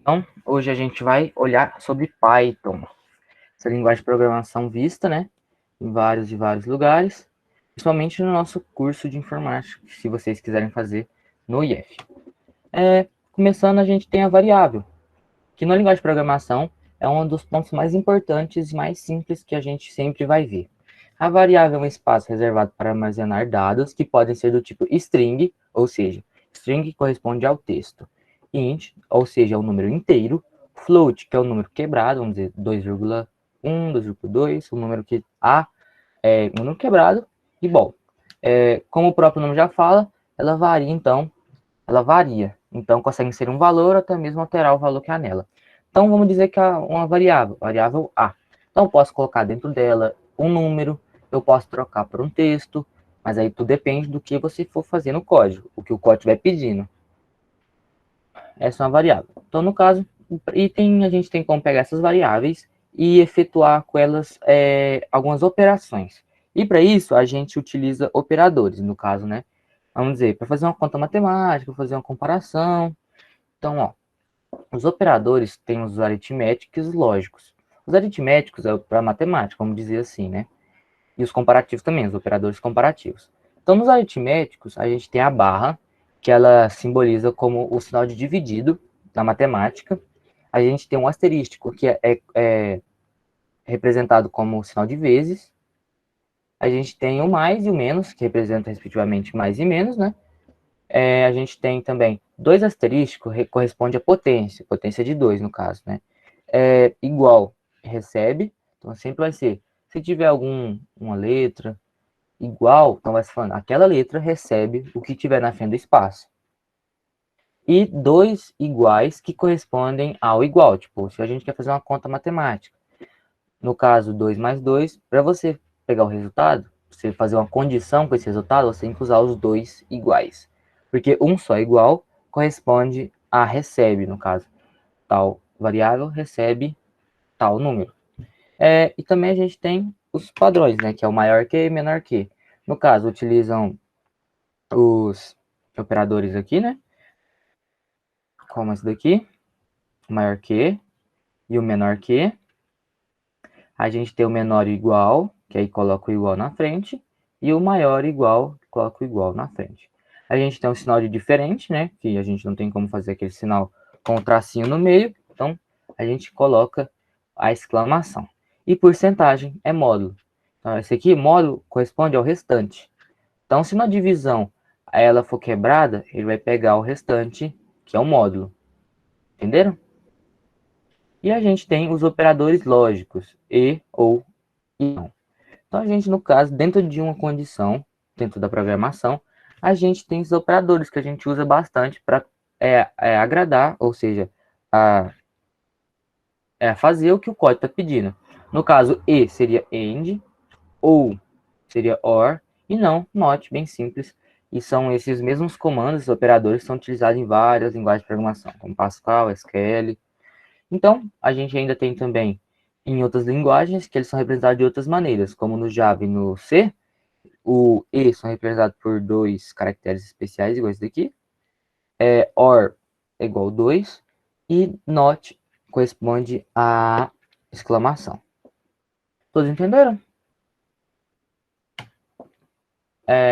Então, hoje a gente vai olhar sobre Python, essa linguagem de programação vista, né, em vários e vários lugares, principalmente no nosso curso de informática, se vocês quiserem fazer no IF. Começando, a gente tem a variável, que na linguagem de programação é um dos pontos mais importantes e mais simples que a gente sempre vai ver. A variável é um espaço reservado para armazenar dados que podem ser do tipo string, ou seja, string corresponde ao texto, int, ou seja, é um número inteiro, float, que é um número quebrado, vamos dizer 2,1, 2,2, um número que é um número quebrado, e bom, como o próprio nome já fala, ela varia, então consegue ser um valor ou até mesmo alterar o valor que há nela. Então vamos dizer que é uma variável A. Então eu posso colocar dentro dela um número, eu posso trocar por um texto, mas aí tudo depende do que você for fazer no código, o que o código vai pedindo. Essa é uma variável. Então no caso, a gente tem como pegar essas variáveis e efetuar com elas algumas operações. E para isso a gente utiliza operadores, no caso, né? Vamos dizer, para fazer uma conta matemática, fazer uma comparação. Então, ó, os operadores têm os aritméticos e os lógicos. Os aritméticos é para matemática, vamos dizer assim, né? E os comparativos também, os operadores comparativos. Então, nos aritméticos, a gente tem a barra, que ela simboliza como o sinal de dividido na matemática. A gente tem um asterístico, que é representado como o sinal de vezes. A gente tem o mais e o menos, que representa respectivamente mais e menos, né? A gente tem também dois asterísticos, corresponde à potência de 2 no caso, né? Igual, recebe, então sempre vai ser, se tiver uma letra igual, então vai ser falando, aquela letra recebe o que tiver na frente do espaço. E dois iguais que correspondem ao igual, tipo, se a gente quer fazer uma conta matemática, no caso 2 mais 2, para você pegar o resultado, você fazer uma condição com esse resultado, você tem que usar os dois iguais. Porque um só igual corresponde a recebe, no caso. Tal variável recebe tal número. E também a gente tem os padrões, né? Que é o maior que e menor que. No caso, utilizam os operadores aqui, né? Como esse daqui, o maior que e o menor que. A gente tem o menor igual, que aí coloca o igual na frente, e o maior igual, que coloca o igual na frente. A gente tem um sinal de diferente, né? Que a gente não tem como fazer aquele sinal com o tracinho no meio, então a gente coloca a exclamação. E porcentagem é módulo. Então, esse aqui, módulo, corresponde ao restante. Então, se na divisão ela for quebrada, ele vai pegar o restante, que é o módulo. Entenderam? E a gente tem os operadores lógicos, e, ou, e não. Então, a gente, no caso, dentro de uma condição, dentro da programação, a gente tem os operadores que a gente usa bastante para agradar, ou seja, a, fazer o que o código está pedindo. No caso, e seria end, ou seria or, e não not, bem simples. E são esses mesmos comandos, os operadores, que são utilizados em várias linguagens de programação, como Pascal, SQL. Então, a gente ainda tem também em outras linguagens que eles são representados de outras maneiras, como no Java e no C, o E são representados por dois caracteres especiais, igual esse daqui. Or é igual 2. E not corresponde a exclamação. Todos entenderam?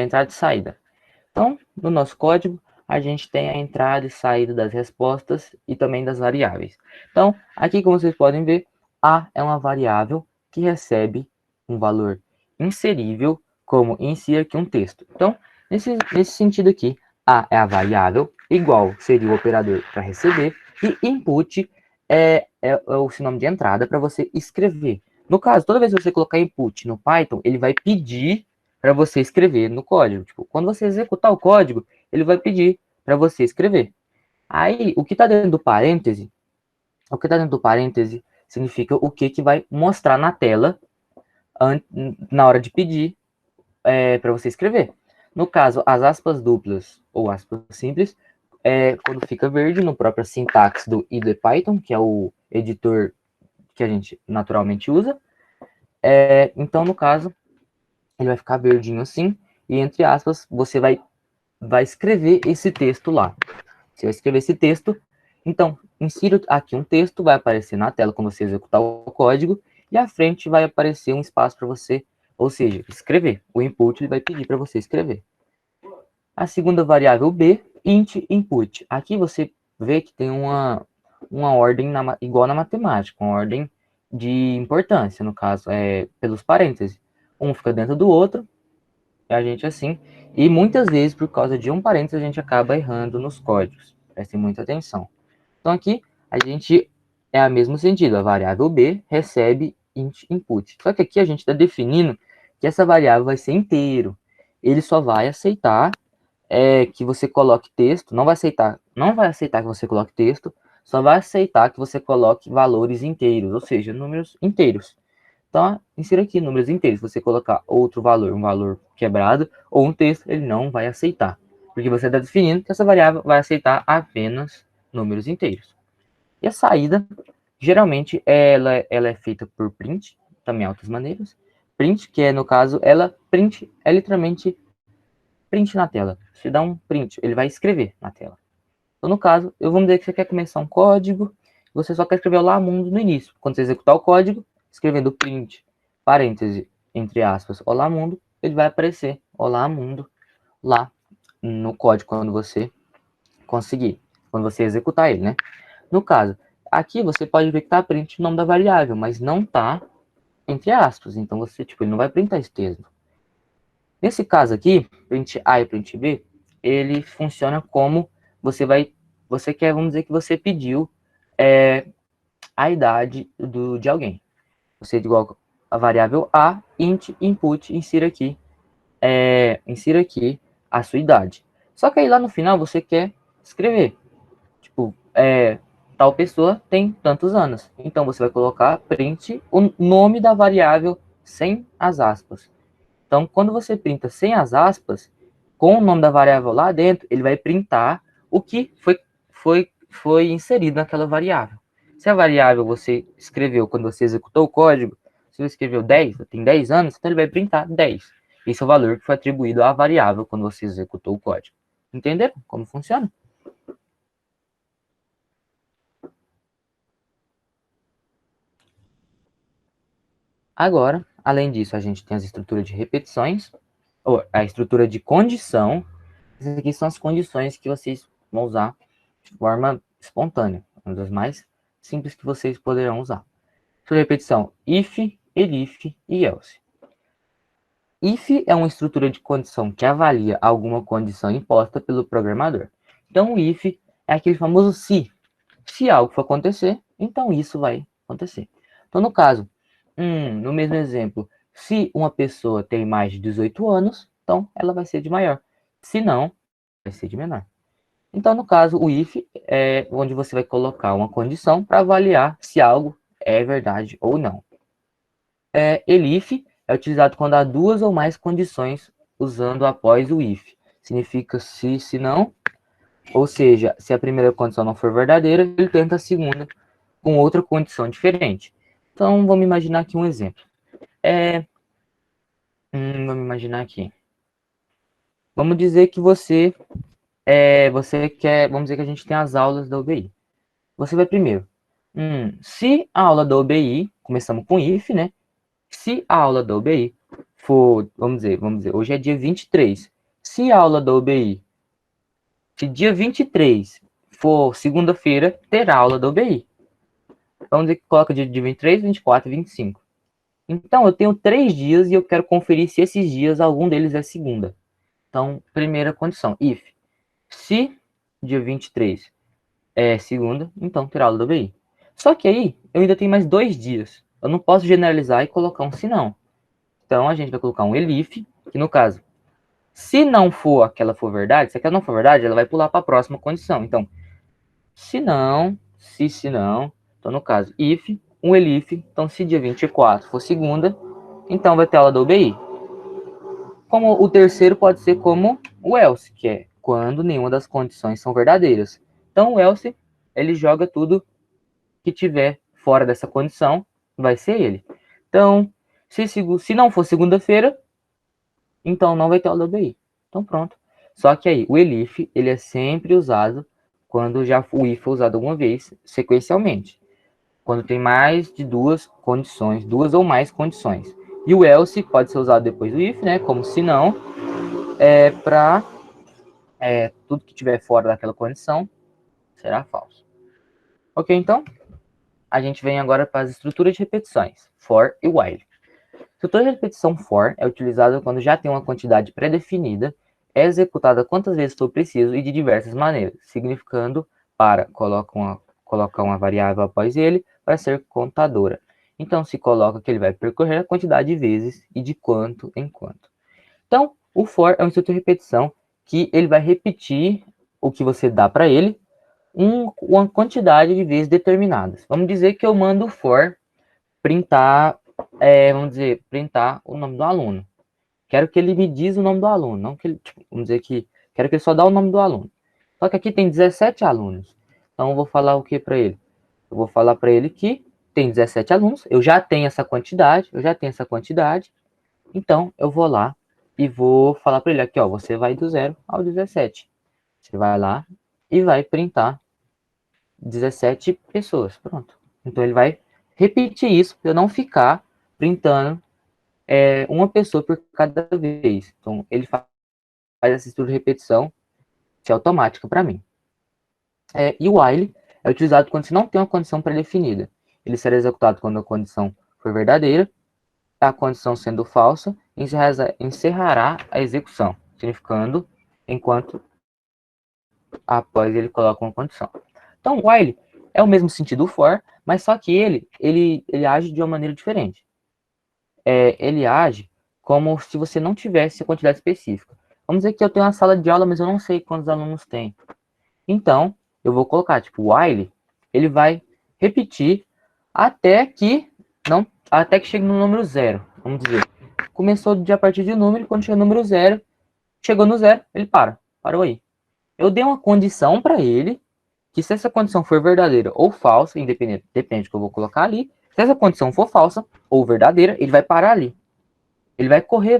Entrada e saída. Então, no nosso código, a gente tem a entrada e saída das respostas e também das variáveis. Então, aqui como vocês podem ver, A é uma variável que recebe um valor inserível, como insira aqui um texto. Então, nesse sentido aqui, A é a variável, igual seria o operador para receber, e input é o sinônimo de entrada para você escrever. No caso, toda vez que você colocar input no Python, ele vai pedir para você escrever no código. Tipo, quando você executar o código, ele vai pedir para você escrever. Aí, o que está dentro do parêntese, significa o que vai mostrar na tela na hora de pedir para você escrever. No caso, as aspas duplas ou aspas simples, quando fica verde no próprio sintaxe do IDPython, que é o editor que a gente naturalmente usa. Então, no caso, ele vai ficar verdinho assim, e entre aspas, você vai escrever esse texto lá. Você vai escrever esse texto, então, insiro aqui um texto, vai aparecer na tela quando você executar o código, e à frente vai aparecer um espaço para você, ou seja, escrever. O input ele vai pedir para você escrever. A segunda variável b, int input. Aqui você vê que tem uma ordem igual na matemática, uma ordem de importância, no caso, pelos parênteses. Um fica dentro do outro, a gente assim, e muitas vezes, por causa de um parênteses, a gente acaba errando nos códigos. Prestem muita atenção. Então aqui, a gente é o mesmo sentido, a variável b recebe int input. Só que aqui a gente está definindo que essa variável vai ser inteiro. Ele só vai aceitar que você coloque texto, não vai aceitar que você coloque texto, só vai aceitar que você coloque valores inteiros, ou seja, números inteiros. Então, insira aqui números inteiros. Se você colocar outro valor, um valor quebrado, ou um texto, ele não vai aceitar. Porque você está definindo que essa variável vai aceitar apenas números inteiros. E a saída, geralmente, ela é feita por print, também há outras maneiras. Print, que é, no caso, print é literalmente print na tela. Se dá um print, ele vai escrever na tela. Então, no caso, vamos dizer que você quer começar um código, você só quer escrever Olá Mundo no início. Quando você executar o código, escrevendo print, parêntese, entre aspas, Olá Mundo, ele vai aparecer Olá Mundo lá no código quando você conseguir, quando você executar ele, né? No caso, aqui você pode ver que tá print o nome da variável, mas não tá entre aspas. Então, você, tipo, ele não vai printar esse texto. Nesse caso aqui, print A e print B, ele funciona como você quer, vamos dizer que você pediu a idade de alguém. Você igual a variável A, int, input, insira aqui a sua idade. Só que aí lá no final você quer escrever, tipo, tal pessoa tem tantos anos. Então você vai colocar print o nome da variável sem as aspas. Então, quando você printa sem as aspas, com o nome da variável lá dentro, ele vai printar o que foi inserido naquela variável. Se a variável você escreveu quando você executou o código, se você escreveu 10, tem 10 anos, então ele vai printar 10. Esse é o valor que foi atribuído à variável quando você executou o código. Entenderam como funciona? Agora, além disso, a gente tem as estruturas de repetições, ou a estrutura de condição. Essas aqui são as condições que vocês vão usar de forma espontânea, uma das mais simples que vocês poderão usar. Por repetição, if, elif e else. If é uma estrutura de condição que avalia alguma condição imposta pelo programador. Então, o if é aquele famoso se. Se algo for acontecer, então isso vai acontecer. Então, no caso, no mesmo exemplo, se uma pessoa tem mais de 18 anos, então ela vai ser de maior. Se não, vai ser de menor. Então, no caso, o if é onde você vai colocar uma condição para avaliar se algo é verdade ou não. Elif é utilizado quando há duas ou mais condições usando após o if. Significa se não, ou seja, se a primeira condição não for verdadeira, ele tenta a segunda com outra condição diferente. Então, vamos imaginar aqui um exemplo. Vamos imaginar aqui. Vamos dizer que você quer, vamos dizer que a gente tem as aulas da UBI. Você vai primeiro. Se a aula da UBI, começamos com if, né? Se a aula da UBI for, vamos dizer, hoje é dia 23. Se a aula da UBI, se dia 23 for segunda-feira, terá aula da UBI. Vamos dizer que coloca dia 23, 24 e 25. Então, eu tenho 3 dias e eu quero conferir se esses dias algum deles é segunda. Então, primeira condição, if. Se dia 23 é segunda, então terá aula da UBI. Só que aí, eu ainda tenho mais 2 dias. Eu não posso generalizar e colocar um se não. Então, a gente vai colocar um elif, que no caso, se não for aquela for verdade, se aquela não for verdade, ela vai pular para a próxima condição. Então, se não, se não, então no caso, if, um elif, então se dia 24 for segunda, então vai ter aula da UBI. Como o terceiro pode ser como o else, que é quando nenhuma das condições são verdadeiras. Então, o else, ele joga tudo que tiver fora dessa condição, vai ser ele. Então, se não for segunda-feira, então não vai ter aula da UBI. Então pronto. Só que aí, o elif, ele é sempre usado quando já o if foi usado alguma vez sequencialmente. Quando tem mais de duas condições, duas ou mais condições. E o else pode ser usado depois do if, né? Como se não, para tudo que estiver fora daquela condição será falso. Ok, então a gente vem agora para as estruturas de repetições, for e while. A estrutura de repetição for é utilizada quando já tem uma quantidade pré-definida, é executada quantas vezes for preciso e de diversas maneiras, significando para colocar uma variável após ele para ser contadora. Então, se coloca que ele vai percorrer a quantidade de vezes e de quanto em quanto. Então, o for é um instrutor de repetição que ele vai repetir o que você dá para ele uma quantidade de vezes determinadas. Vamos dizer que eu mando o for printar, printar o nome do aluno. Quero que ele me diz o nome do aluno, não que ele, vamos dizer que quero que ele só dá o nome do aluno. Só que aqui tem 17 alunos. Então eu vou falar o que para ele? Eu vou falar para ele que tem 17 alunos, eu já tenho essa quantidade, então eu vou lá e vou falar para ele aqui, ó, você vai do 0 ao 17. Você vai lá e vai printar 17 pessoas, pronto. Então ele vai repetir isso para eu não ficar printando uma pessoa por cada vez. Então ele faz essa estrutura de repetição que é automática para mim. E o while é utilizado quando você não tem uma condição pré-definida. Ele será executado quando a condição for verdadeira, a condição sendo falsa, encerrará a execução, significando enquanto após ele coloca uma condição. Então, o while é o mesmo sentido do for, mas só que ele age de uma maneira diferente. Ele age como se você não tivesse a quantidade específica. Vamos dizer que eu tenho uma sala de aula, mas eu não sei quantos alunos tem. Então, eu vou colocar, tipo, while, ele vai repetir até que chegue no número 0. Vamos dizer, começou a partir de um número, quando chega no número 0, chegou no 0, ele parou aí. Eu dei uma condição para ele, que se essa condição for verdadeira ou falsa, independente, depende do que eu vou colocar ali, se essa condição for falsa ou verdadeira, ele vai parar ali. Ele vai correr,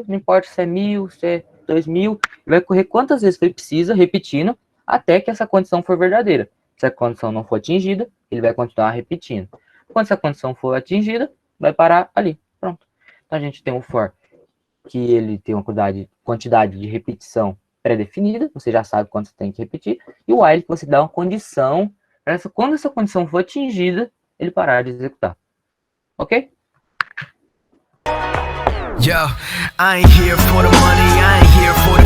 não importa se é 1000, se é 2000, ele vai correr quantas vezes ele precisa, repetindo, até que essa condição for verdadeira. Se a condição não for atingida, ele vai continuar repetindo. Quando essa condição for atingida, vai parar ali. Pronto. Então a gente tem o for, que ele tem uma quantidade de repetição pré-definida, você já sabe quanto você tem que repetir, e o while que você dá uma condição, para quando essa condição for atingida, ele parar de executar. Ok? Yo, I ain't here for the money, I ain't here for